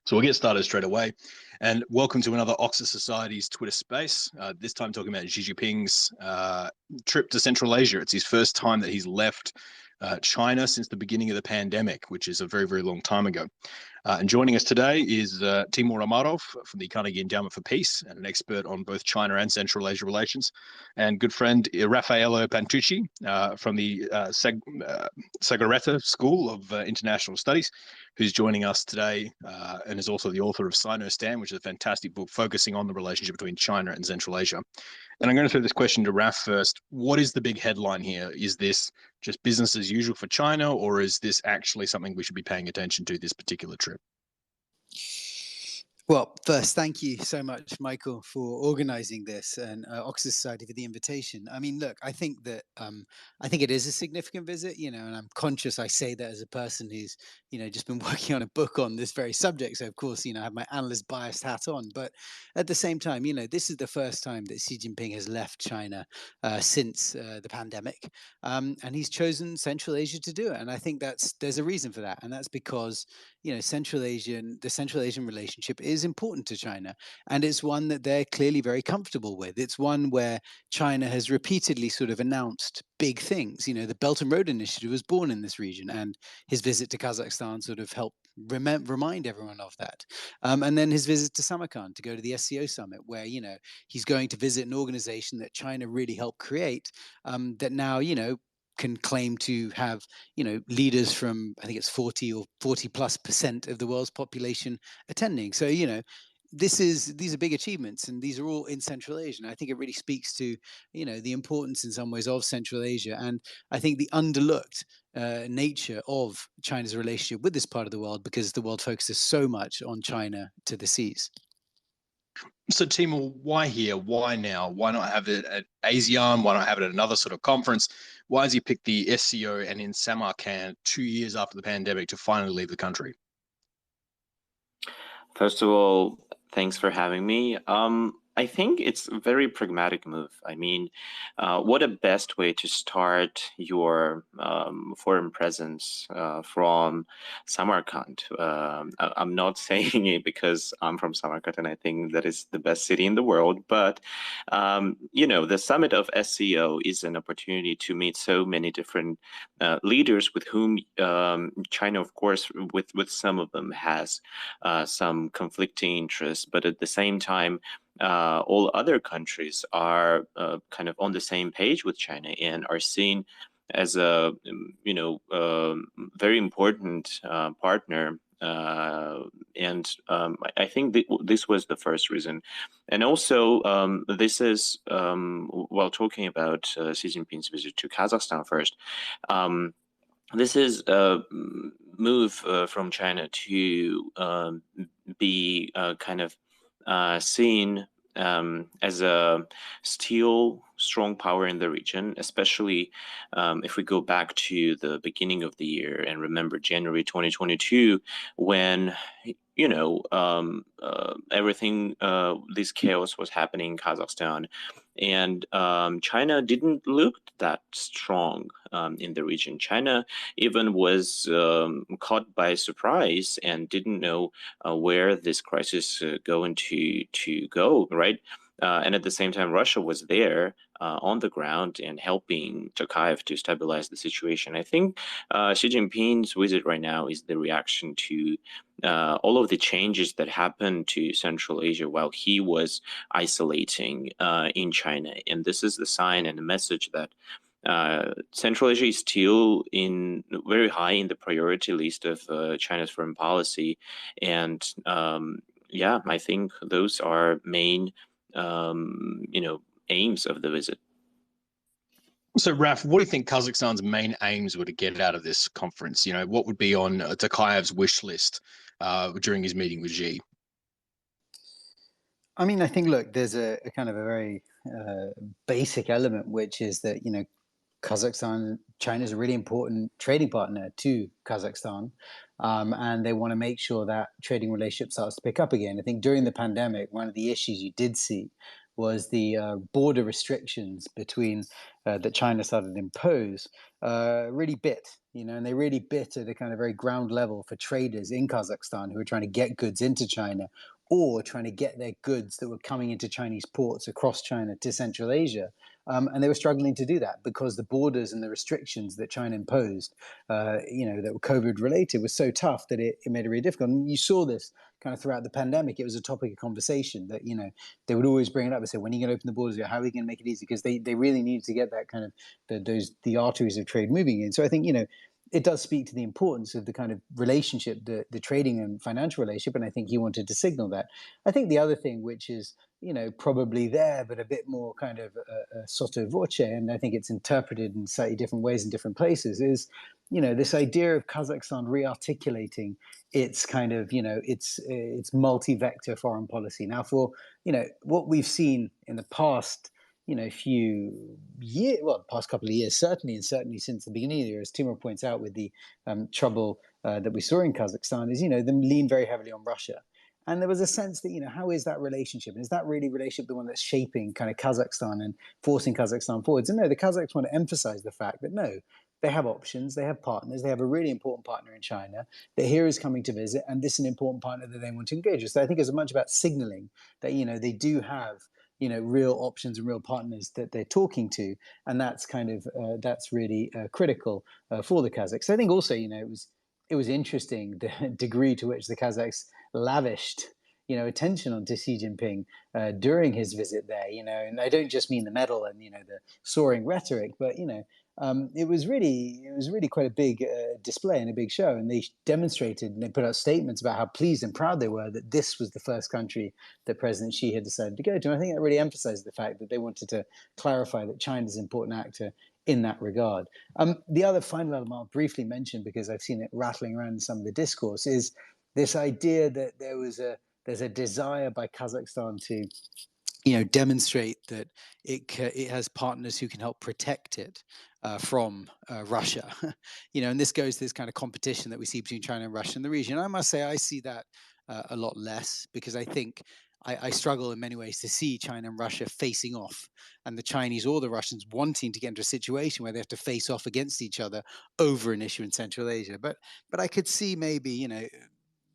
So we'll get started straight away. And welcome to another Oxus Society's Twitter space. This time talking about Xi Jinping's trip to Central Asia. It's his first time that he's left China since the beginning of the pandemic, which is a very, very long time ago. And joining us today is Temur Umarov from the Carnegie Endowment for Peace, and an expert on both China and Central Asia relations, and good friend Raffaello Pantucci from the Sagaretta School of International Studies, who's joining us today and is also the author of Sino-Stan, which is a fantastic book focusing on the relationship between China and Central Asia. And I'm going to throw this question to Raf first. What is the big headline here? Is this just business as usual for China, or is this actually something we should be paying attention to this particular trip? Well, first, thank you so much, Michael, for organizing this, and Oxus Society for the invitation. I mean, look, I think that I think it is a significant visit, and I'm conscious I say that as a person who's, just been working on a book on this very subject. So, of course, I have my analyst biased hat on. But at the same time, this is the first time that Xi Jinping has left China since the pandemic, and he's chosen Central Asia to do it. And I think there's a reason for that, and that's because the Central Asian relationship is important to China, and it's one that they're clearly very comfortable with. It's one where China has repeatedly sort of announced big things. The Belt and Road Initiative was born in this region, and his visit to Kazakhstan sort of helped remind everyone of that. And then his visit to Samarkand to go to the SCO summit, where he's going to visit an organization that China really helped create, that now can claim to have leaders from, I think it's 40 or 40+% of the world's population attending. So these are big achievements, and these are all in Central Asia. And I think it really speaks to the importance in some ways of Central Asia, and I think the underlooked nature of China's relationship with this part of the world, because the world focuses so much on China to the seas. So, Timur, why here? Why now? Why not have it at ASEAN? Why not have it at another sort of conference? Why has he picked the SCO and in Samarkand 2 years after the pandemic to finally leave the country? First of all, thanks for having me. I think it's a very pragmatic move. I mean, what a best way to start your foreign presence from Samarkand. I'm not saying it because I'm from Samarkand and I think that is the best city in the world, but the summit of SCO is an opportunity to meet so many different leaders with whom China, of course, with some of them has some conflicting interests, but at the same time, all other countries are kind of on the same page with China and are seen as a very important partner. And I think this was the first reason. And also, this is, while talking about Xi Jinping's visit to Kazakhstan first, this is a move from China to be kind of seen as a still strong power in the region, especially if we go back to the beginning of the year and remember January 2022, when everything, this chaos was happening in Kazakhstan, and China didn't look that strong in the region. China even was caught by surprise and didn't know where this crisis going to go, right? And at the same time, Russia was there on the ground and helping Tokayev to stabilize the situation. I think Xi Jinping's visit right now is the reaction to all of the changes that happened to Central Asia while he was isolating in China. And this is the sign and the message that Central Asia is still very high in the priority list of China's foreign policy. And I think those are main aims of the visit. So, Raf, what do you think Kazakhstan's main aims were to get out of this conference? What would be on Tokayev's wish list during his meeting with Xi? I mean, I think, look, there's a kind of a very basic element, which is that, Kazakhstan, China is a really important trading partner to Kazakhstan, and they want to make sure that trading relationship starts to pick up again. I think during the pandemic, one of the issues you did see was the border restrictions between that China started to impose really bit, and they really bit at a kind of very ground level for traders in Kazakhstan who were trying to get goods into China or trying to get their goods that were coming into Chinese ports across China to Central Asia. And they were struggling to do that because the borders and the restrictions that China imposed, that were COVID related, were so tough that it made it really difficult. And you saw this kind of throughout the pandemic. It was a topic of conversation that, they would always bring it up and say, when are you going to open the borders? How are we going to make it easy? Because they really needed to get that kind of the arteries of trade moving in. So I think, it does speak to the importance of the kind of relationship, the trading and financial relationship. And I think he wanted to signal that. I think the other thing, which is, probably there, but a bit more kind of sotto voce, and I think it's interpreted in slightly different ways in different places, is, this idea of Kazakhstan re-articulating its kind of, its multi-vector foreign policy. Now, for, what we've seen in the past, few years, well, the past couple of years, certainly since the beginning of the year, as Timur points out with the trouble that we saw in Kazakhstan, is, them lean very heavily on Russia. And there was a sense that, how is that relationship? And is that really relationship the one that's shaping kind of Kazakhstan and forcing Kazakhstan forwards? And no, the Kazakhs want to emphasize the fact that no, they have options, they have partners, they have a really important partner in China that here is coming to visit, and this is an important partner that they want to engage with. So I think it's as much about signaling that, they do have, real options and real partners that they're talking to. And that's kind of, that's really critical for the Kazakhs. I think also, it was interesting the degree to which the Kazakhs lavished, attention onto Xi Jinping during his visit there, and I don't just mean the medal and, the soaring rhetoric, but, it was really quite a big display and a big show. And they demonstrated and they put out statements about how pleased and proud they were that this was the first country that President Xi had decided to go to. And I think that really emphasized the fact that they wanted to clarify that China's an important actor in that regard. The other final element I'll briefly mention, because I've seen it rattling around in some of the discourse, is this idea that there's a desire by Kazakhstan to, demonstrate that it has partners who can help protect it from Russia. And this goes to this kind of competition that we see between China and Russia in the region. I must say I see that a lot less, because I think I struggle in many ways to see China and Russia facing off, and the Chinese or the Russians wanting to get into a situation where they have to face off against each other over an issue in Central Asia. But I could see maybe,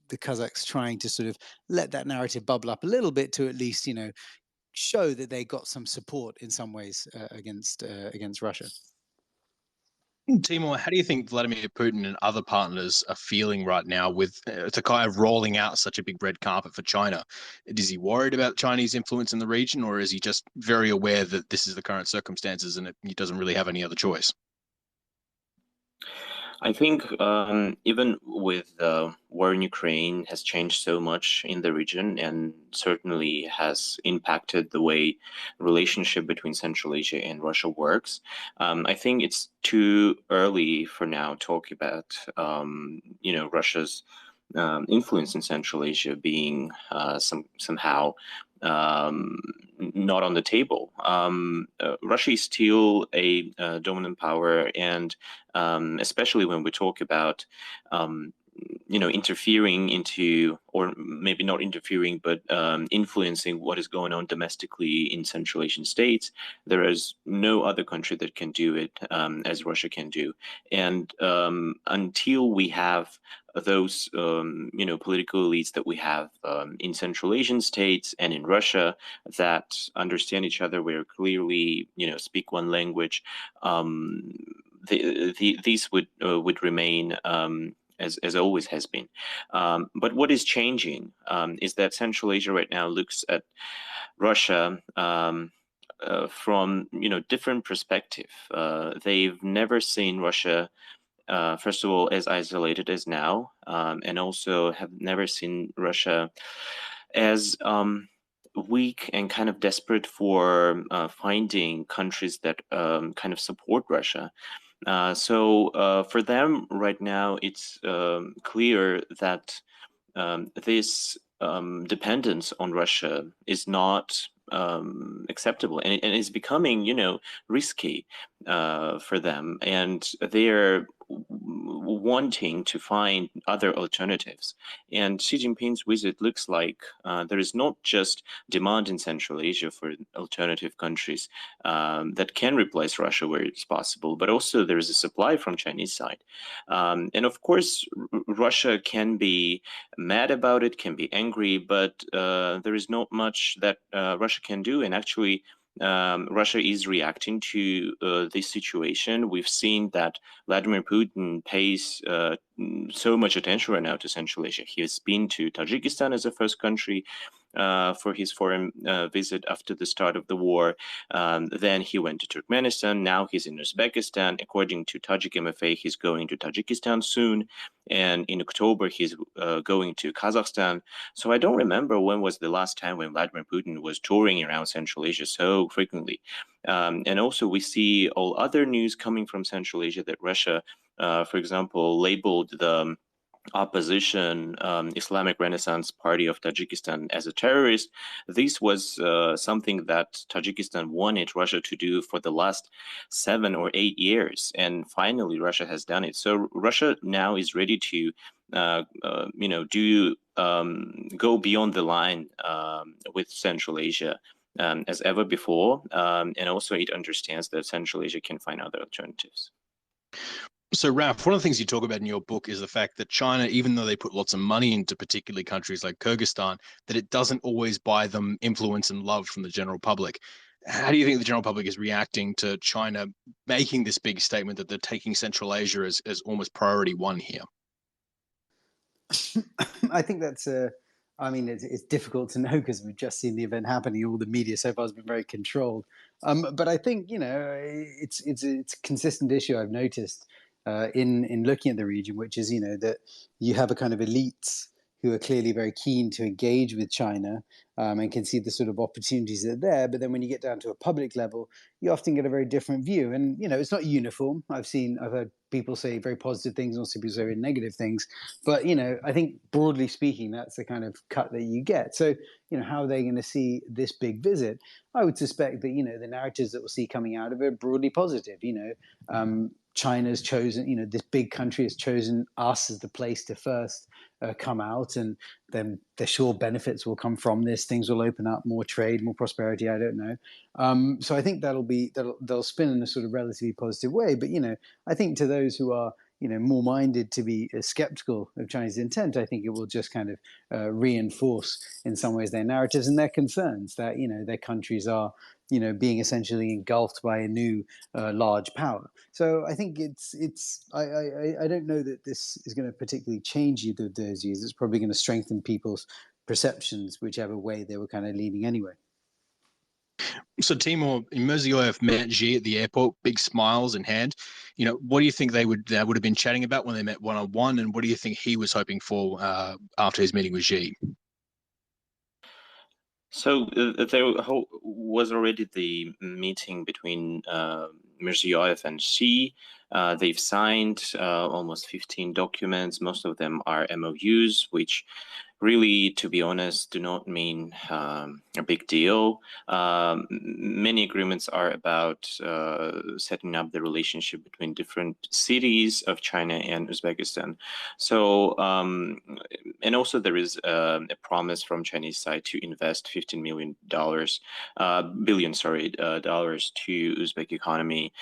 the Kazakhs trying to sort of let that narrative bubble up a little bit to at least, show that they got some support in some ways against Russia. Timur, how do you think Vladimir Putin and other partners are feeling right now with Tokayev rolling out such a big red carpet for China? Is he worried about Chinese influence in the region, or is he just very aware that this is the current circumstances and he doesn't really have any other choice? I think even with war in Ukraine has changed so much in the region, and certainly has impacted the way the relationship between Central Asia and Russia works. I think it's too early for now to talk about Russia's influence in Central Asia being somehow not on the table. Russia is still a dominant power, and especially when we talk about interfering into, or maybe not interfering, but influencing what is going on domestically in Central Asian states, there is no other country that can do it as Russia can do. And until we have those political elites that we have in Central Asian states and in Russia that understand each other, where clearly speak one language, these would remain as always has been. But what is changing is that Central Asia right now looks at Russia from different perspective. They've never seen Russia, first of all, as isolated as now, and also have never seen Russia as weak and kind of desperate for finding countries that kind of support Russia. So for them right now, it's clear that this dependence on Russia is not acceptable, and it's becoming, risky for them. And they're wanting to find other alternatives. And Xi Jinping's visit looks like there is not just demand in Central Asia for alternative countries that can replace Russia where it's possible, but also there is a supply from Chinese side. And of course, Russia can be mad about it, can be angry, but there is not much that Russia can do. And actually, Russia is reacting to this situation. We've seen that Vladimir Putin pays so much attention right now to Central Asia. He has been to Tajikistan as a first country for his foreign visit after the start of the war. Then he went to Turkmenistan. Now he's in Uzbekistan. According to Tajik MFA, he's going to Tajikistan soon. And in October, he's going to Kazakhstan. So I don't remember when was the last time when Vladimir Putin was touring around Central Asia so frequently. And also we see all other news coming from Central Asia that Russia, for example, labeled the opposition Islamic Renaissance Party of Tajikistan as a terrorist. This was something that Tajikistan wanted Russia to do for the last 7 or 8 years, and finally Russia has done it. So Russia now is ready to go beyond the line with Central Asia as ever before, and also it understands that Central Asia can find other alternatives. So, Ralph, one of the things you talk about in your book is the fact that China, even though they put lots of money into particularly countries like Kyrgyzstan, that it doesn't always buy them influence and love from the general public. How do you think the general public is reacting to China making this big statement that they're taking Central Asia as almost priority one here? I think that's it's difficult to know because we've just seen the event happening. All the media so far has been very controlled. But I think, it's a consistent issue I've noticed in looking at the region, which is, that you have a kind of elites who are clearly very keen to engage with China and can see the sort of opportunities that are there. But then when you get down to a public level, you often get a very different view. And, it's not uniform. I've heard people say very positive things and also people say very negative things. But, I think broadly speaking, that's the kind of cut that you get. So, how are they going to see this big visit? I would suspect that, the narratives that we'll see coming out of it are broadly positive. China's chosen, this big country has chosen us as the place to first come out, and then the sure benefits will come from this. Things will open up, more trade, more prosperity. I don't know. So I think they'll spin in a sort of relatively positive way. But I think to those who are more minded to be skeptical of Chinese intent, I think it will just kind of reinforce in some ways their narratives and their concerns that their countries are being essentially engulfed by a new large power. So I think I don't know that this is going to particularly change either of those views. It's probably going to strengthen people's perceptions, whichever way they were kind of leaning anyway. So Timur, Mirziyoyev met Xi at the airport, big smiles in hand. What do you think they would have been chatting about when they met one-on-one, and what do you think he was hoping for after his meeting with Xi? So there was already the meeting between Mirziyoyev and Xi. They've signed almost 15 documents. Most of them are MOUs, which really, to be honest, do not mean a big deal. Many agreements are about setting up the relationship between different cities of China and Uzbekistan. So, and also there is a promise from Chinese side to invest $15 billion to Uzbek economy.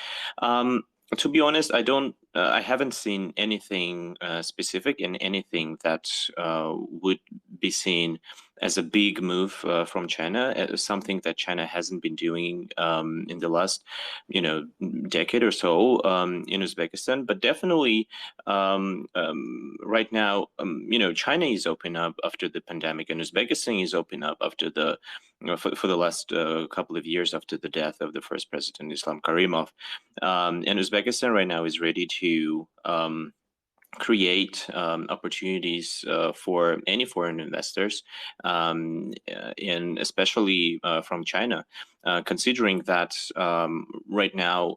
To be honest, I haven't seen anything specific and anything that would be seen as a big move from China, something that China hasn't been doing in the last, decade or so in Uzbekistan. But definitely, right now, China is open up after the pandemic, and Uzbekistan is open up after the, for the last couple of years after the death of the first president, Islam Karimov. And Uzbekistan right now is ready to create opportunities for any foreign investors, and especially from China, considering that right now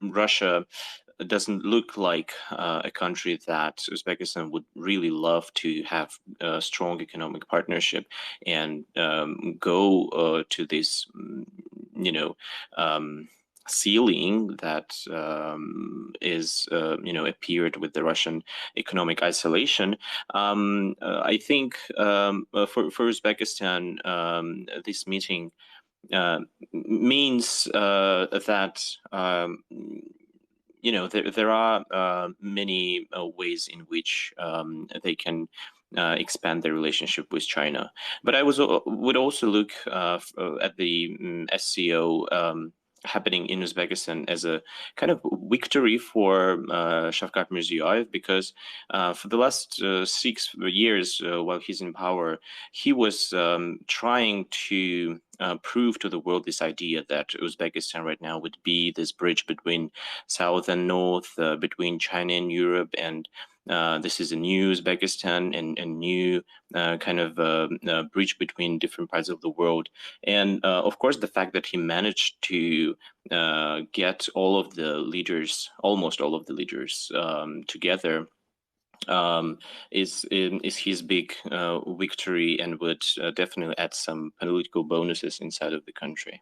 Russia doesn't look like a country that Uzbekistan would really love to have a strong economic partnership and go to this, ceiling that is appeared with the Russian economic isolation. I think for Uzbekistan, this meeting means that there are many ways in which they can expand their relationship with China. But I would also look at the SCO happening in Uzbekistan as a kind of victory for Shavkat Mirziyoyev, because for the last 6 years while he's in power, he was trying to prove to the world this idea that Uzbekistan right now would be this bridge between South and North, between China and Europe, and this is a new Uzbekistan and a new kind of bridge between different parts of the world. And of course, the fact that he managed to get all of the leaders, almost all of the leaders, together is his big victory, and would definitely add some political bonuses inside of the country.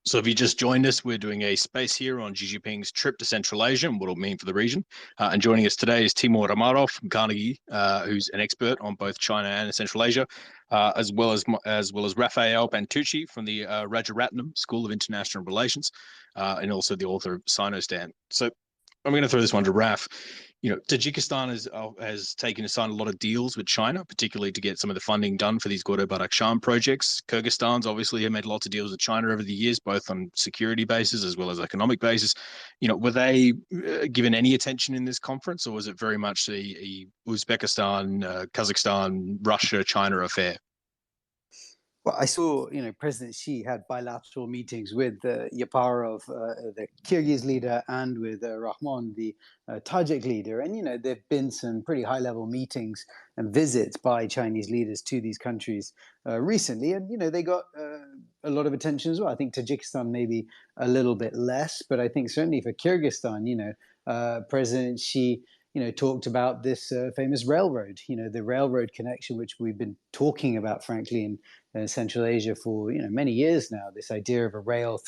So if you just joined us, we're doing a space here on Xi Jinping's trip to Central Asia and what it'll mean for the region. And joining us today is Temur Umarov from Carnegie, who's an expert on both China and Central Asia, as well as Raffaello Pantucci from the Rajaratnam School of International Relations, and also the author of Sinostan. So I'm going to throw this one to Raf. Tajikistan has taken to sign a lot of deals with China, particularly to get some of the funding done for these Gordo-Badakhshan projects. Kyrgyzstan's obviously have made lots of deals with China over the years, both on security basis as well as economic basis. Were they given any attention in this conference, or was it very much a Uzbekistan, Kazakhstan, Russia, China affair? Well, I saw, President Xi had bilateral meetings with Yaparov, the Kyrgyz leader, and with Rahmon, the Tajik leader. And, there have been some pretty high-level meetings and visits by Chinese leaders to these countries recently. And, they got a lot of attention as well. I think Tajikistan maybe a little bit less, but I think certainly for Kyrgyzstan, President Xi talked about this famous railroad, the railroad connection, which we've been talking about, frankly, in Central Asia for many years now. This idea of a rail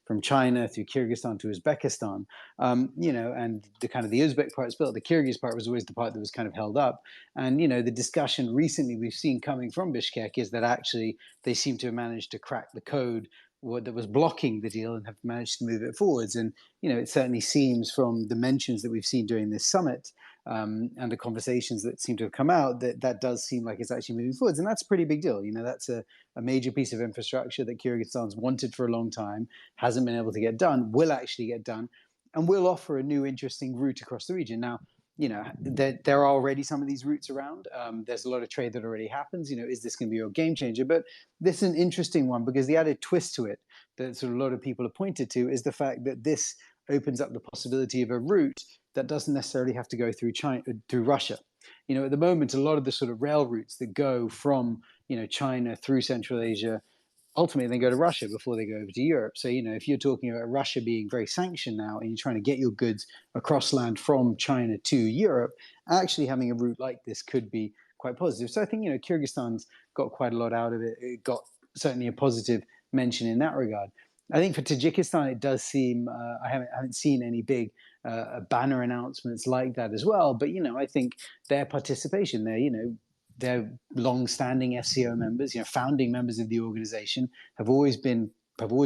from China through Kyrgyzstan to Uzbekistan, and the kind of the Uzbek part is built. The Kyrgyz part was always the part that was kind of held up. And the discussion recently we've seen coming from Bishkek is that actually they seem to have managed to crack the code that was blocking the deal and have managed to move it forwards. And it certainly seems from the mentions that we've seen during this summit and the conversations that seem to have come out that does seem like it's actually moving forwards. And that's a pretty big deal. That's a major piece of infrastructure that Kyrgyzstan's wanted for a long time, hasn't been able to get done, will actually get done, and will offer a new interesting route across the region. Now, there are already some of these routes around. There's a lot of trade that already happens. Is this going to be a game changer? But this is an interesting one, because the added twist to it that sort of a lot of people have pointed to is the fact that this opens up the possibility of a route that doesn't necessarily have to go through Russia. At the moment, a lot of the sort of rail routes that go from China through Central Asia, ultimately they go to Russia before they go over to Europe. So, if you're talking about Russia being very sanctioned now and you're trying to get your goods across land from China to Europe, actually having a route like this could be quite positive. So I think, Kyrgyzstan's got quite a lot out of it. It got certainly a positive mention in that regard. I think for Tajikistan, it does seem, I haven't seen any big banner announcements like that as well. But, I think their participation there, they're long-standing SCO members, founding members of the organization, have always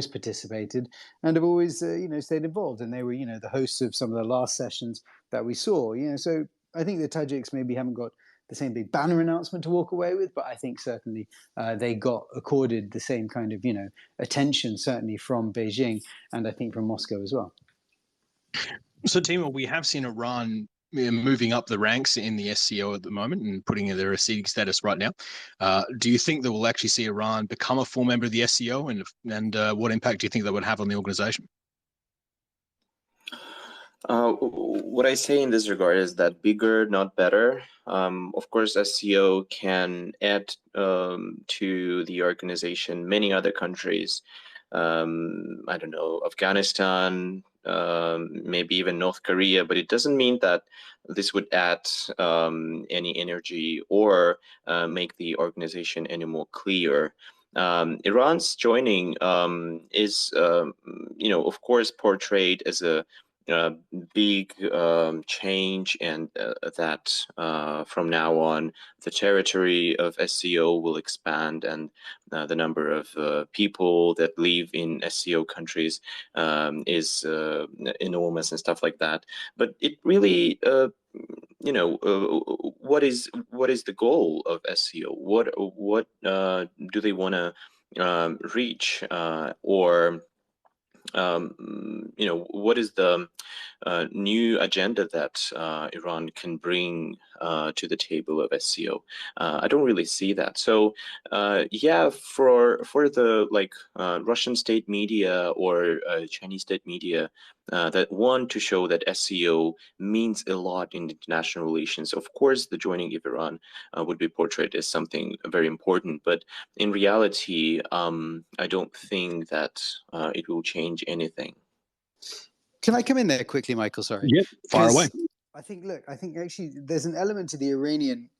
participated and have always, stayed involved. And they were, the hosts of some of the last sessions that we saw. So I think the Tajiks maybe haven't got the same big banner announcement to walk away with, but I think certainly they got accorded the same kind of, attention, certainly from Beijing and I think from Moscow as well. So, Timur, we have seen Iran moving up the ranks in the SCO at the moment and putting in their receding status right now. Do you think that we'll actually see Iran become a full member of the SCO, and what impact do you think that would have on the organization? What I say in this regard is that bigger, not better. Of course, SCO can add to the organization many other countries. I don't know, Afghanistan, maybe even North Korea, but it doesn't mean that this would add any energy or make the organization any more clear. Iran's joining is, of course, portrayed as a big change, and that from now on the territory of SCO will expand, and the number of people that live in SCO countries is enormous and stuff like that. But it really, what is the goal of SCO? What do they want to reach, or what is the new agenda that Iran can bring to the table of SCO? I don't really see that. So yeah, for the Russian state media or Chinese state media that want to show that SCO means a lot in international relations, of course, the joining of Iran would be portrayed as something very important. But in reality, I don't think that it will change anything. Can I come in there quickly, Michael? Sorry. Yeah, fire away. I think actually there's an element to the Iranian,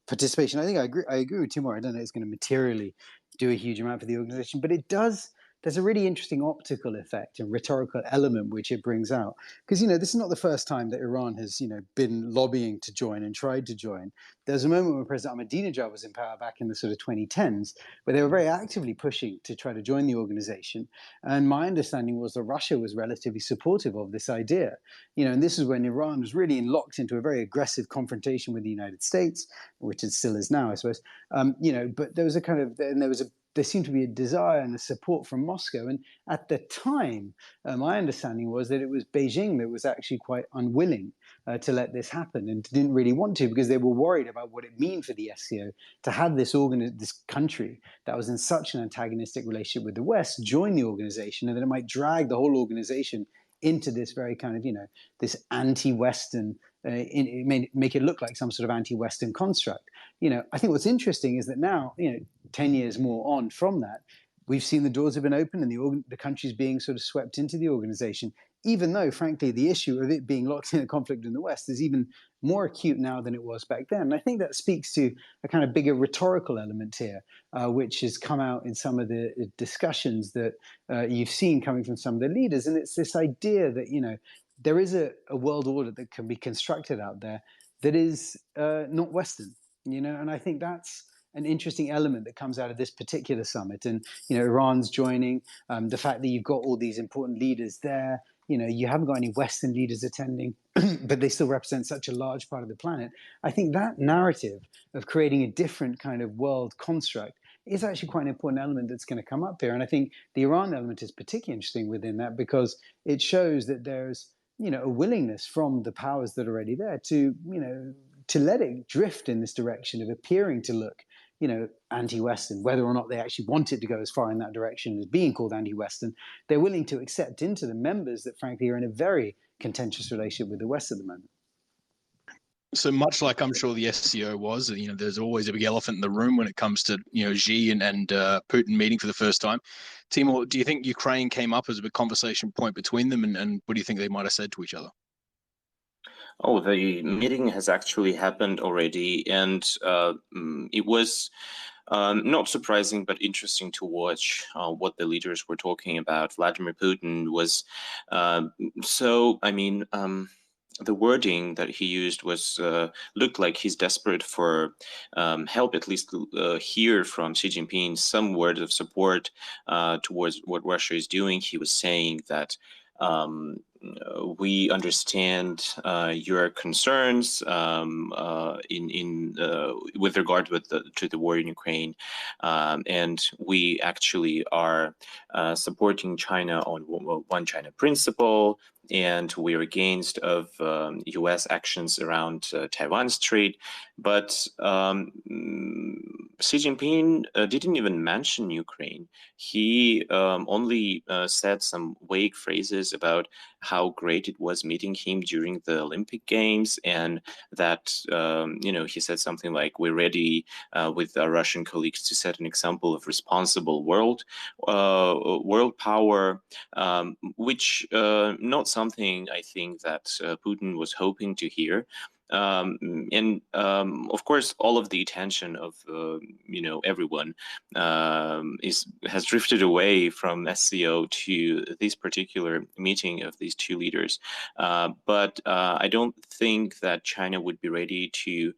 participation. I think I agree with Timur. I don't know it's going to materially do a huge amount for the organization, but it does. There's a really interesting optical effect and rhetorical element which it brings out. Because, this is not the first time that Iran has, been lobbying to join and tried to join. There was a moment when President Ahmadinejad was in power back in the sort of 2010s, where they were very actively pushing to try to join the organization. And my understanding was that Russia was relatively supportive of this idea. And this is when Iran was really locked into a very aggressive confrontation with the United States, which it still is now, I suppose. But there was there seemed to be a desire and a support from Moscow. And at the time, my understanding was that it was Beijing that was actually quite unwilling to let this happen and didn't really want to, because they were worried about what it meant for the SCO to have this country that was in such an antagonistic relationship with the West join the organization, and that it might drag the whole organization into this very kind of, this anti-Western, it may make it look like some sort of anti-Western construct. I think what's interesting is that now, 10 years more on from that, we've seen the doors have been opened and the country's being sort of swept into the organization, even though, frankly, the issue of it being locked in a conflict in the West is even more acute now than it was back then. And I think that speaks to a kind of bigger rhetorical element here, which has come out in some of the discussions that you've seen coming from some of the leaders. And it's this idea that, there is a world order that can be constructed out there that is not Western, and I think that's an interesting element that comes out of this particular summit. And, Iran's joining, the fact that you've got all these important leaders there, you haven't got any Western leaders attending, but they still represent such a large part of the planet. I think that narrative of creating a different kind of world construct is actually quite an important element that's going to come up here. And I think the Iran element is particularly interesting within that, because it shows that there's, a willingness from the powers that are already there to, to let it drift in this direction of appearing to look, anti-Western, whether or not they actually want it to go as far in that direction as being called anti-Western. They're willing to accept into the members that, frankly, are in a very contentious relationship with the West at the moment. So much like I'm sure the SCO was, there's always a big elephant in the room when it comes to, Xi and Putin meeting for the first time. Timur, do you think Ukraine came up as a big conversation point between them, and what do you think they might have said to each other? Oh, the meeting has actually happened already, and it was not surprising, but interesting to watch what the leaders were talking about. Vladimir Putin was the wording that he used was looked like he's desperate for help, at least hear from Xi Jinping some words of support towards what Russia is doing. He was saying that we understand your concerns with regard to the war in Ukraine, and we actually are supporting China on one China principle, and we're against of U.S. actions around Taiwan Strait. But Xi Jinping didn't even mention Ukraine. He only said some vague phrases about how great it was meeting him during the Olympic Games, and that he said something like, we're ready with our Russian colleagues to set an example of responsible world power, which not something I think that Putin was hoping to hear. Of course, all of the attention of everyone has drifted away from SCO to this particular meeting of these two leaders. But I don't think that China would be ready to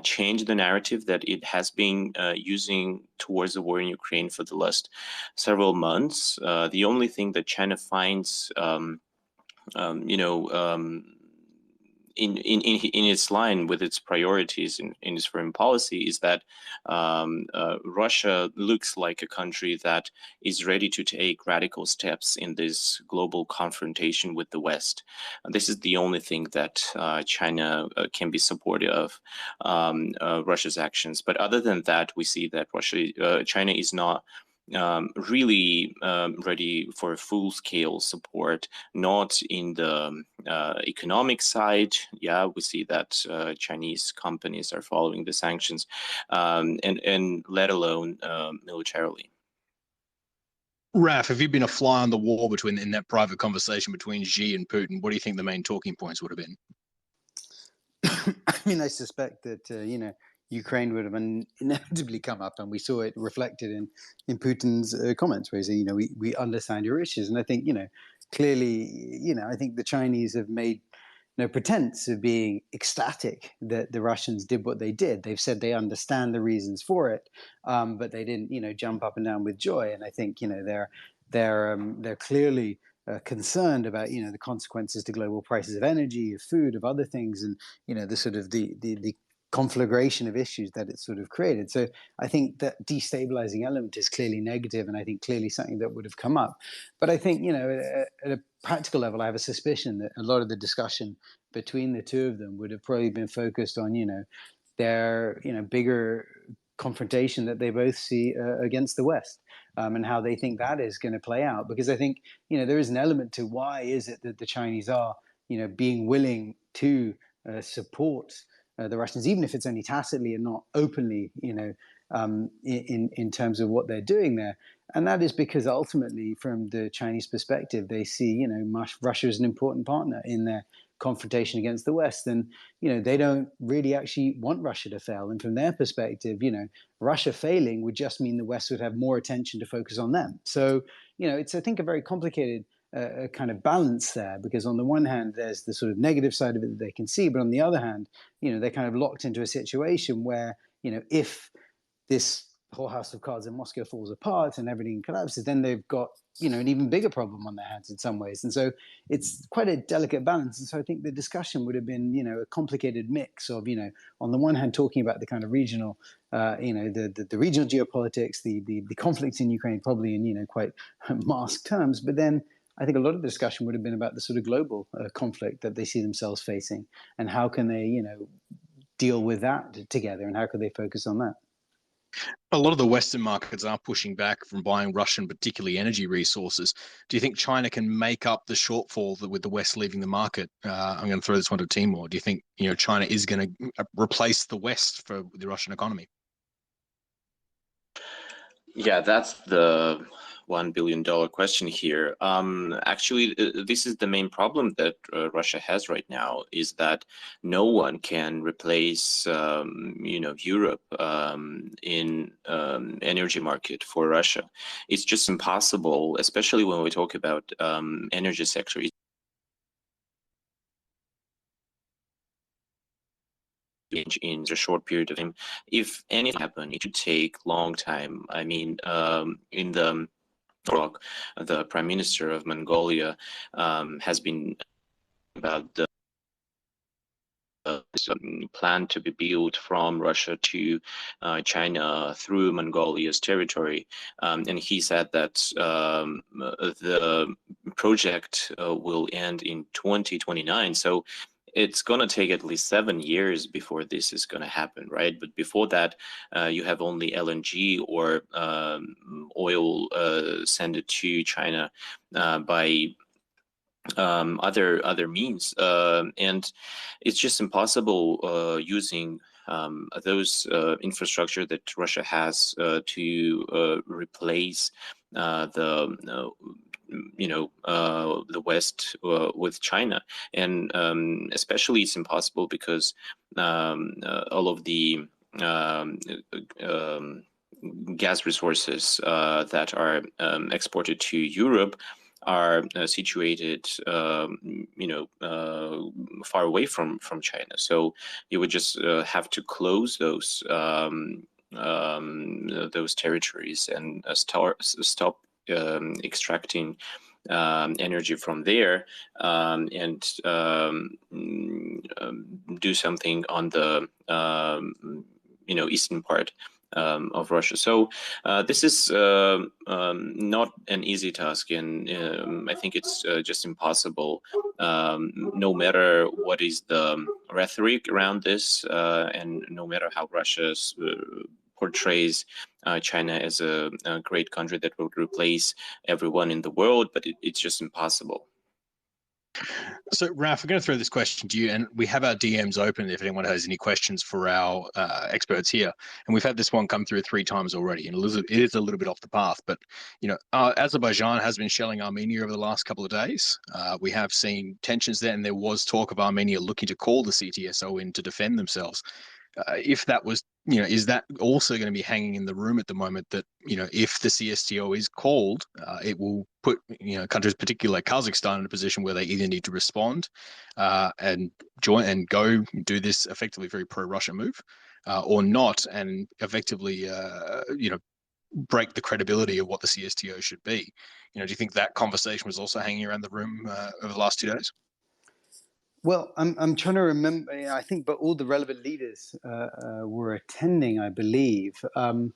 change the narrative that it has been using towards the war in Ukraine for the last several months. The only thing that China finds, in its line with its priorities in its foreign policy is that Russia looks like a country that is ready to take radical steps in this global confrontation with the West. And this is the only thing that China can be supportive of Russia's actions. But other than that, we see that China is not really ready for full-scale support, not in the economic side. Yeah, we see that Chinese companies are following the sanctions, and let alone militarily. Raf, have you been a fly on the wall in that private conversation between Xi and Putin? What do you think the main talking points would have been? I mean, I suspect that Ukraine would have inevitably come up, and we saw it reflected in Putin's comments, where he said, we understand your issues. And I think, clearly, I think the Chinese have made no pretense of being ecstatic that the Russians did what they did. They've said they understand the reasons for it, but they didn't, jump up and down with joy. And I think, they're clearly concerned about the consequences to global prices of energy, of food, of other things, and the sort of the conflagration of issues that it sort of created. So I think that destabilizing element is clearly negative, and I think clearly something that would have come up. But I think at a practical level, I have a suspicion that a lot of the discussion between the two of them would have probably been focused on their bigger confrontation that they both see against the West, and how they think that is going to play out. Because I think there is an element to why is it that the Chinese are being willing to support the Russians, even if it's only tacitly and not openly, in terms of what they're doing there. And that is because ultimately, from the Chinese perspective, they see Russia as an important partner in their confrontation against the West, and they don't really actually want Russia to fail. And from their perspective, Russia failing would just mean the West would have more attention to focus on them. So it's, I think, a very complicated kind of balance there, because on the one hand there's the sort of negative side of it that they can see, but on the other hand they're kind of locked into a situation where if this whole house of cards in Moscow falls apart and everything collapses, then they've got an even bigger problem on their hands in some ways. And so it's quite a delicate balance. And so I think the discussion would have been a complicated mix of on the one hand talking about the kind of regional the regional geopolitics, the conflict in Ukraine, probably in quite masked terms, but then I think a lot of the discussion would have been about the sort of global conflict that they see themselves facing, and how can they, deal with that together, and how can they focus on that? A lot of the Western markets are pushing back from buying Russian, particularly energy resources. Do you think China can make up the shortfall with the West leaving the market? I'm going to throw this one to Temur. Do you think China is going to replace the West for the Russian economy? Yeah, that's the $1 billion question here. Actually, this is the main problem that Russia has right now, is that no one can replace, Europe in energy market for Russia. It's just impossible, especially when we talk about energy sector. In a short period of time. If anything happened, it would take long time. I mean, in the talk, the Prime Minister of Mongolia has been about the plan to be built from Russia to China through Mongolia's territory, and he said that the project will end in 2029. So it's going to take at least 7 years before this is going to happen, right? But before that, you have only LNG or oil sent to China by other means, and it's just impossible using those infrastructure that Russia has to replace the the West with China, and especially it's impossible because all of the gas resources that are exported to Europe are situated, far away from China. So you would just have to close those territories and stop extracting energy from there, and do something on the eastern part of Russia. So this is not an easy task, and I think it's just impossible, no matter what is the rhetoric around this, and no matter how Russia portrays China as a great country that will replace everyone in the world, but it's just impossible. So, Raf, we're going to throw this question to you, and we have our DMs open if anyone has any questions for our experts here. And we've had this one come through 3 times already, and it is a little bit off the path. But Azerbaijan has been shelling Armenia over the last couple of days. We have seen tensions there, and there was talk of Armenia looking to call the CTSO in to defend themselves. If that was, is that also going to be hanging in the room at the moment, that, if the CSTO is called, it will put, countries, particularly like Kazakhstan, in a position where they either need to respond and join and go do this effectively very pro-Russia move, or not, and effectively, break the credibility of what the CSTO should be. Do you think that conversation was also hanging around the room over the last 2 days? Well, I'm trying to remember. I think, but all the relevant leaders were attending, I believe, and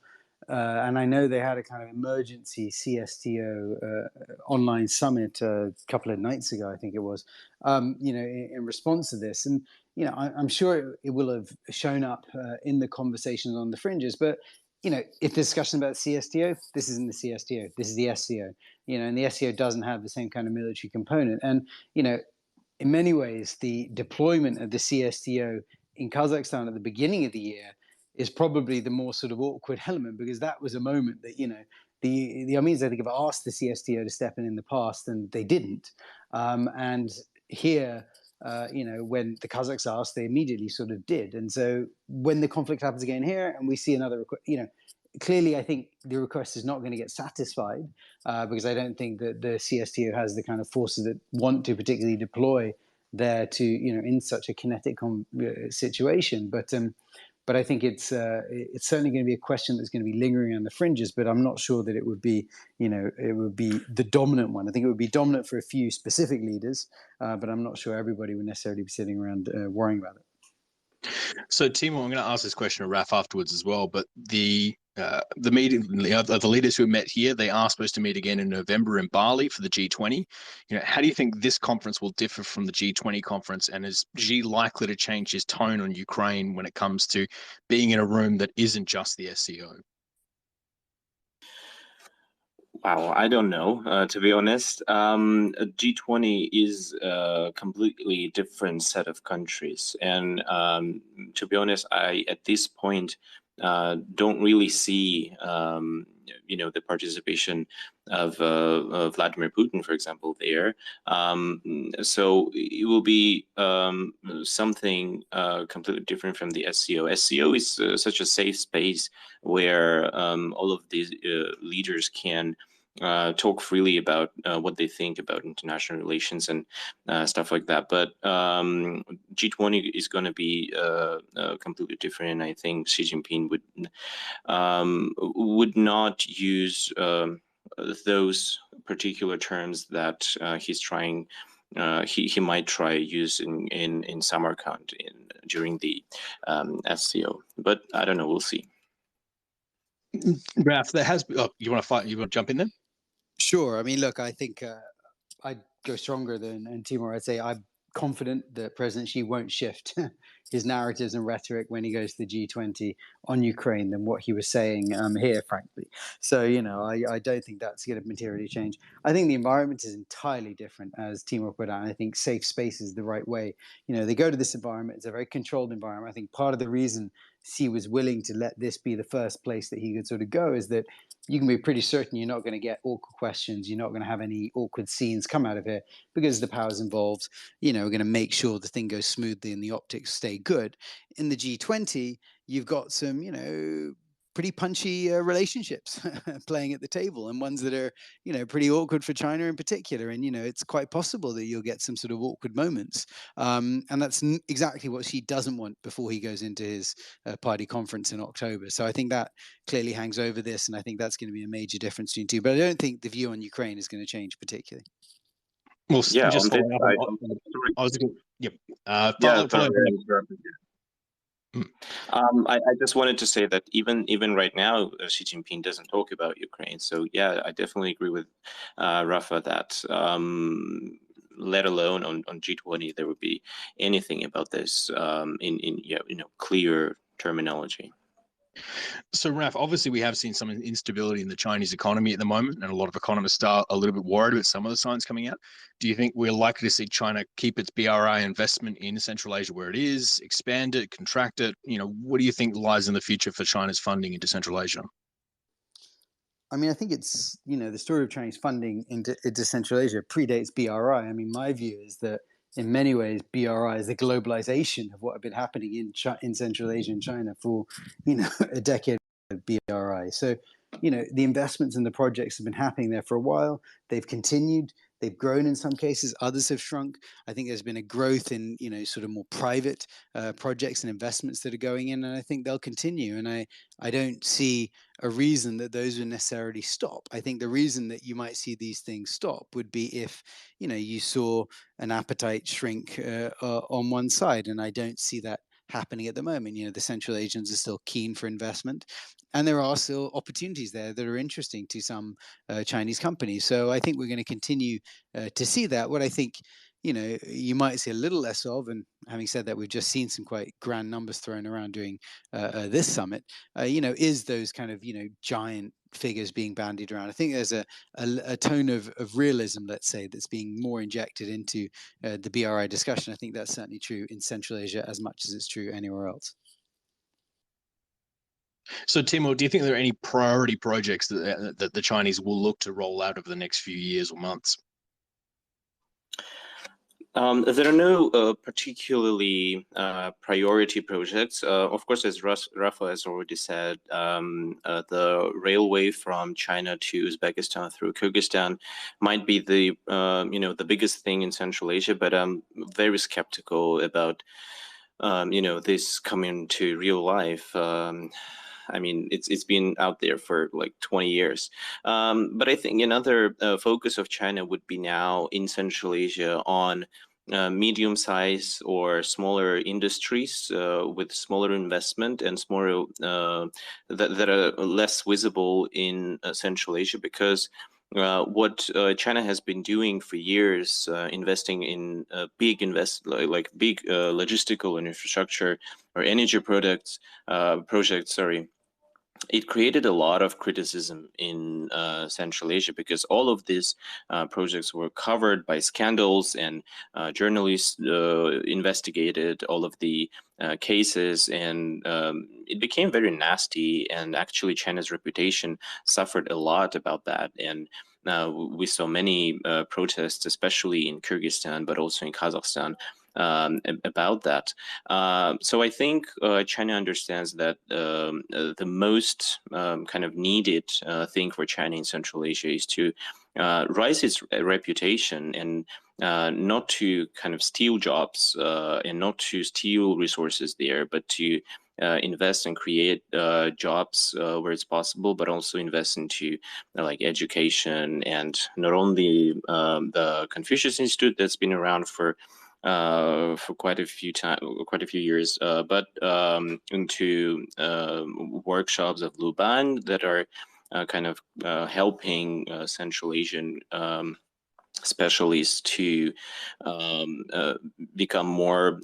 I know they had a kind of emergency CSTO online summit a couple of nights ago. I think it was, in response to this, and I'm sure it will have shown up in the conversations on the fringes. But if the discussion about CSTO, this isn't the CSTO. This is the SCO. And the SCO doesn't have the same kind of military component, and in many ways, the deployment of the CSTO in Kazakhstan at the beginning of the year is probably the more sort of awkward element, because that was a moment that, the Armenians, I think, have asked the CSTO to step in the past, and they didn't. And here, when the Kazakhs asked, they immediately sort of did. And so when the conflict happens again here, and we see another, clearly, I think the request is not going to get satisfied, because I don't think that the CSTO has the kind of forces that want to particularly deploy there to, in such a kinetic situation. But I think it's certainly going to be a question that's going to be lingering on the fringes. But I'm not sure that it would be, it would be the dominant one. I think it would be dominant for a few specific leaders, but I'm not sure everybody would necessarily be sitting around worrying about it. So, Timur, I'm going to ask this question to Raf afterwards as well. But the meeting, the leaders who met here, they are supposed to meet again in November in Bali for the G20. How do you think this conference will differ from the G20 conference? And is Xi likely to change his tone on Ukraine when it comes to being in a room that isn't just the SCO? Wow, I don't know, to be honest. G20 is a completely different set of countries. And to be honest, I, at this point, don't really see, the participation of Vladimir Putin, for example, there. So it will be something completely different from the SCO. SCO is such a safe space where all of these leaders can talk freely about what they think about international relations and stuff like that. But G20 is going to be completely different, and I think Xi Jinping would not use those particular terms that he's trying. He might try use in Samarkand during the SCO, but I don't know. We'll see. Raf, there has been. Oh, you want to fight? You want to jump in then? Sure. I mean, look, I think I'd go stronger than Timur. I'd say I'm confident that President Xi won't shift his narratives and rhetoric when he goes to the G20 on Ukraine than what he was saying here, frankly. So, I don't think that's going to materially change. I think the environment is entirely different, as Timur put out. I think safe space is the right way. They go to this environment. It's a very controlled environment. I think part of the reason Xi was willing to let this be the first place that he could sort of go, is that you can be pretty certain you're not going to get awkward questions. You're not going to have any awkward scenes come out of it, because the powers involved, we're going to make sure the thing goes smoothly and the optics stay good. In the G20, you've got some, pretty punchy relationships playing at the table, and ones that are, pretty awkward for China in particular. And, it's quite possible that you'll get some sort of awkward moments. And that's exactly what Xi doesn't want before he goes into his party conference in October. So I think that clearly hangs over this, and I think that's going to be a major difference between two. But I don't think the view on Ukraine is going to change particularly. Well, Yeah, just on this following up side, I was going, yep. yeah, Following I just wanted to say that even right now, Xi Jinping doesn't talk about Ukraine. So yeah, I definitely agree with Rafa that let alone on G20 there would be anything about this in clear terminology. So, Raf, obviously we have seen some instability in the Chinese economy at the moment, and a lot of economists are a little bit worried about some of the signs coming out. Do you think we're likely to see China keep its BRI investment in Central Asia where it is, expand it, contract it? What do you think lies in the future for China's funding into Central Asia? I mean, I think it's, the story of Chinese funding into Central Asia predates BRI. I mean, my view is that in many ways, BRI is the globalization of what had been happening in Central Asia and China for, a decade of BRI. So, the investments and the projects have been happening there for a while. They've continued. They've grown in some cases. Others have shrunk. I think there's been a growth in, sort of more private projects and investments that are going in, and I think they'll continue. And I don't see a reason that those would necessarily stop. I think the reason that you might see these things stop would be if, you saw an appetite shrink on one side, and I don't see that happening at the moment. The Central Asians are still keen for investment, and there are still opportunities there that are interesting to some Chinese companies. So I think we're going to continue to see that. What I think, you might see a little less of, and having said that, we've just seen some quite grand numbers thrown around during this summit, is those kind of, giant figures being bandied around. I think there's a tone of realism, let's say, that's being more injected into the BRI discussion. I think that's certainly true in Central Asia as much as it's true anywhere else. So, Timur, do you think there are any priority projects that the Chinese will look to roll out over the next few years or months? There are no particularly priority projects. Of course, as Rafa has already said, the railway from China to Uzbekistan through Kyrgyzstan might be the the biggest thing in Central Asia. But I'm very skeptical about this coming to real life. I mean, it's been out there for like 20 years. But I think another focus of China would be now in Central Asia on medium-sized or smaller industries with smaller investment and smaller that are less visible in Central Asia, because what China has been doing for years, investing in big logistical and infrastructure or energy projects, it created a lot of criticism in Central Asia, because all of these projects were covered by scandals, and journalists investigated all of the cases, and it became very nasty, and actually China's reputation suffered a lot about that. And we saw many protests, especially in Kyrgyzstan, but also in Kazakhstan, about that. So I think China understands that the most kind of needed thing for China in Central Asia is to rise its reputation, and not to kind of steal jobs and not to steal resources there, but to invest and create jobs where it's possible, but also invest into like education, and not only the Confucius Institute that's been around for quite a few years, but into workshops of Luban that are kind of helping Central Asian specialists to become more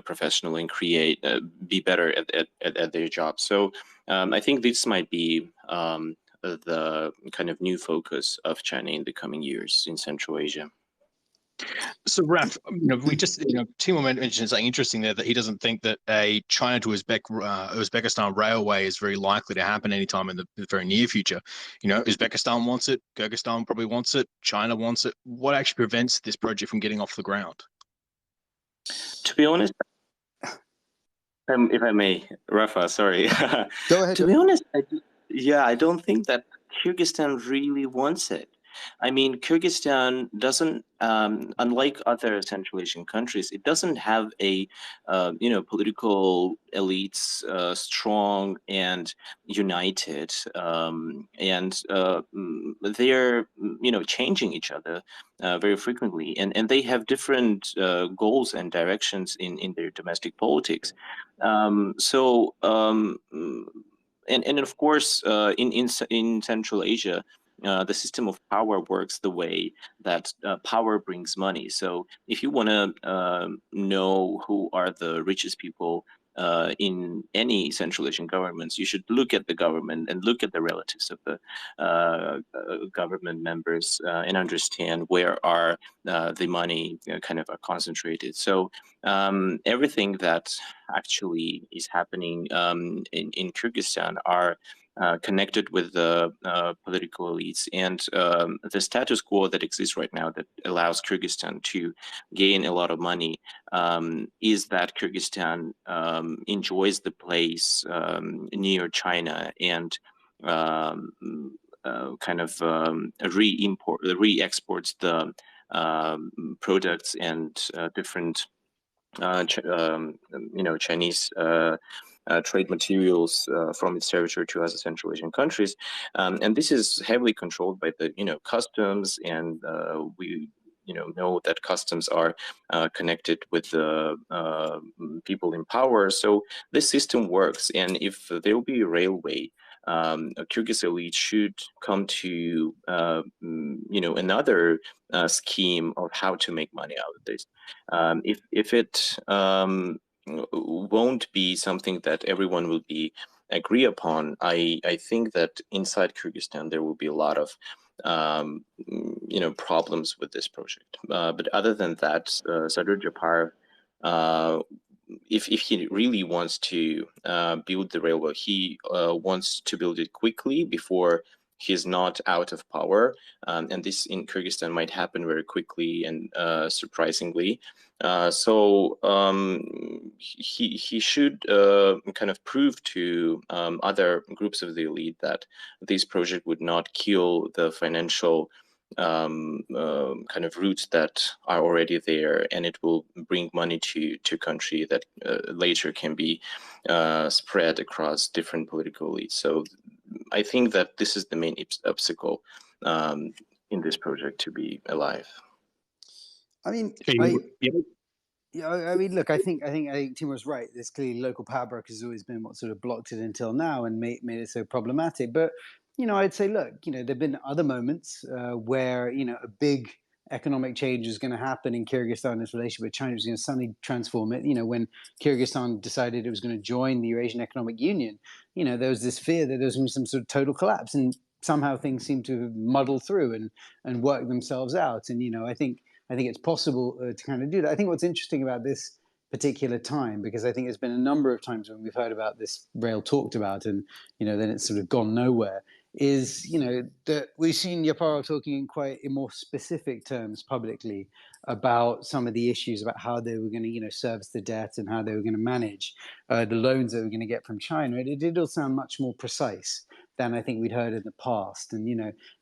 professional and be better at their jobs. So I think this might be the kind of new focus of China in the coming years in Central Asia. So, Raf, we just, Timur mentioned something interesting there, that he doesn't think that a China to Uzbekistan railway is very likely to happen anytime in the very near future. Uzbekistan wants it, Kyrgyzstan probably wants it, China wants it. What actually prevents this project from getting off the ground? To be honest, if I may, Rafa, sorry. Go ahead. To be honest, I don't think that Kyrgyzstan really wants it. I mean, Kyrgyzstan doesn't, unlike other Central Asian countries, it doesn't have a, political elites strong and united, and they're, changing each other very frequently, and they have different goals and directions in their domestic politics. And of course, in Central Asia, the system of power works the way that power brings money. So if you want to know who are the richest people in any Central Asian governments, you should look at the government and look at the relatives of the government members and understand where are the money kind of are concentrated. So everything that actually is happening in Kyrgyzstan are connected with the political elites, and the status quo that exists right now that allows Kyrgyzstan to gain a lot of money is that Kyrgyzstan enjoys the place near China and kind of re-exports the products and different Chinese trade materials from its territory to other Central Asian countries, and this is heavily controlled by the customs, and we know that customs are connected with the people in power. So this system works, and if there will be a railway, a Kyrgyz elite should come to another scheme of how to make money out of this. If it won't be something that everyone will be agree upon, I think that inside Kyrgyzstan there will be a lot of problems with this project. But other than that, Sadur Japar, if he really wants to build the railway, he wants to build it quickly before he's not out of power, and this in Kyrgyzstan might happen very quickly and surprisingly. So he should kind of prove to other groups of the elite that this project would not kill the financial kind of roots that are already there, and it will bring money to country that later can be spread across different political elites. So I think that this is the main obstacle in this project to be alive. I mean, look, I think Timur's right. There's clearly local power brokers has always been what sort of blocked it until now and made it so problematic. But I'd say, look, there've been other moments where a big economic change is going to happen in Kyrgyzstan. Its relationship with China is going to suddenly transform it. When Kyrgyzstan decided it was going to join the Eurasian Economic Union, there was this fear that there was going to be some sort of total collapse, and somehow things seem to muddle through and work themselves out. And I think it's possible to kind of do that. I think what's interesting about this particular time, because I think there's been a number of times when we've heard about this rail talked about and then it's sort of gone nowhere, is that we've seen Yaparo talking in more specific terms publicly about some of the issues about how they were going to service the debt and how they were going to manage the loans that they were going to get from China. It did all sound much more precise than I think we'd heard in the past. And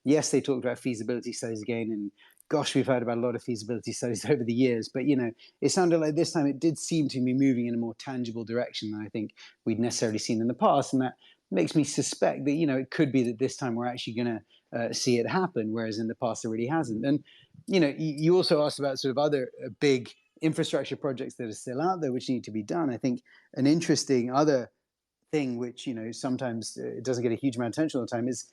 yes, they talked about feasibility studies again, and gosh, we've heard about a lot of feasibility studies over the years, but it sounded like this time it did seem to be moving in a more tangible direction than I think we'd necessarily seen in the past, and that makes me suspect that it could be that this time we're actually going to see it happen, whereas in the past it really hasn't. And you also asked about sort of other big infrastructure projects that are still out there which need to be done. I think an interesting other thing which sometimes it doesn't get a huge amount of attention all the time is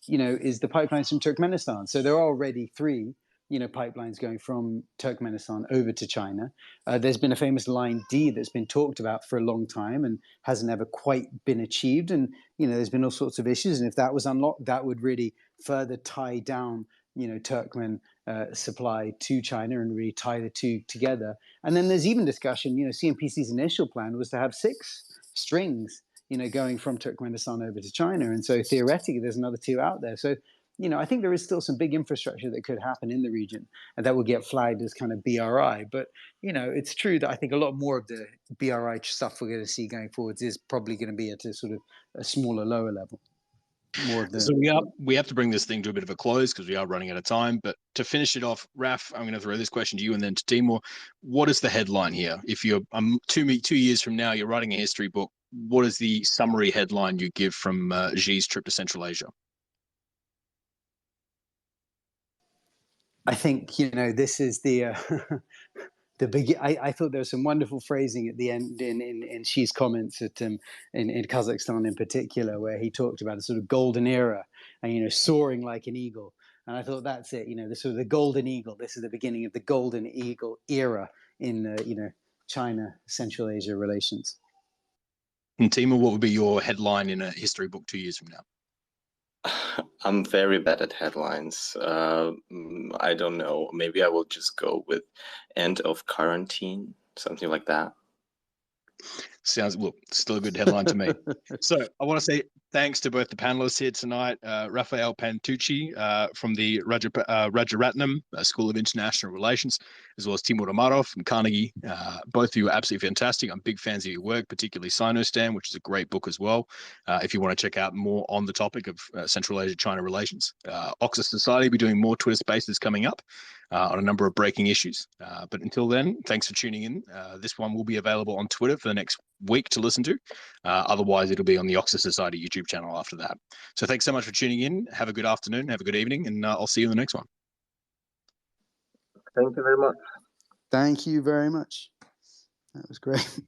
the pipelines from Turkmenistan. So there are already 3 pipelines going from Turkmenistan over to China. There's been a famous line D that's been talked about for a long time and hasn't ever quite been achieved. And there's been all sorts of issues. And if that was unlocked, that would really further tie down Turkmen supply to China and really tie the two together. And then there's even discussion, CNPC's initial plan was to have 6 strings, going from Turkmenistan over to China. And so theoretically, there's another 2 out there. So, I think there is still some big infrastructure that could happen in the region and that will get flagged as kind of BRI. But, it's true that I think a lot more of the BRI stuff we're going to see going forwards is probably going to be at a sort of a smaller, lower level. More of the... So we have to bring this thing to a bit of a close because we are running out of time. But to finish it off, Raf, I'm going to throw this question to you and then to Temur. What is the headline here? If you're 2 years from now, you're writing a history book, what is the summary headline you give from Xi's trip to Central Asia? I think, this is the the big. I thought there was some wonderful phrasing at the end in Xi's comments in Kazakhstan in particular, where he talked about a sort of golden era and soaring like an eagle. And I thought that's it. The sort of the golden eagle. This is the beginning of the golden eagle era in China Central Asia relations. And Temur, what would be your headline in a history book 2 years from now? I'm very bad at headlines. I don't know. Maybe I will just go with end of quarantine, something like that. Sounds, well, still a good headline to me. So I want to say thanks to both the panelists here tonight, Raffaello Pantucci from the Rajaratnam School of International Relations, as well as Temur Umarov from Carnegie. Both of you are absolutely fantastic. I'm big fans of your work, particularly Sinostan, which is a great book as well. If you want to check out more on the topic of Central Asia-China relations. Oxus Society will be doing more Twitter spaces coming up on a number of breaking issues. But until then, thanks for tuning in. This one will be available on Twitter for the next week to listen to. Otherwise, it'll be on the Oxus Society YouTube channel after that. So thanks so much for tuning in. Have a good afternoon, have a good evening, and I'll see you in the next one. Thank you very much. Thank you very much. That was great.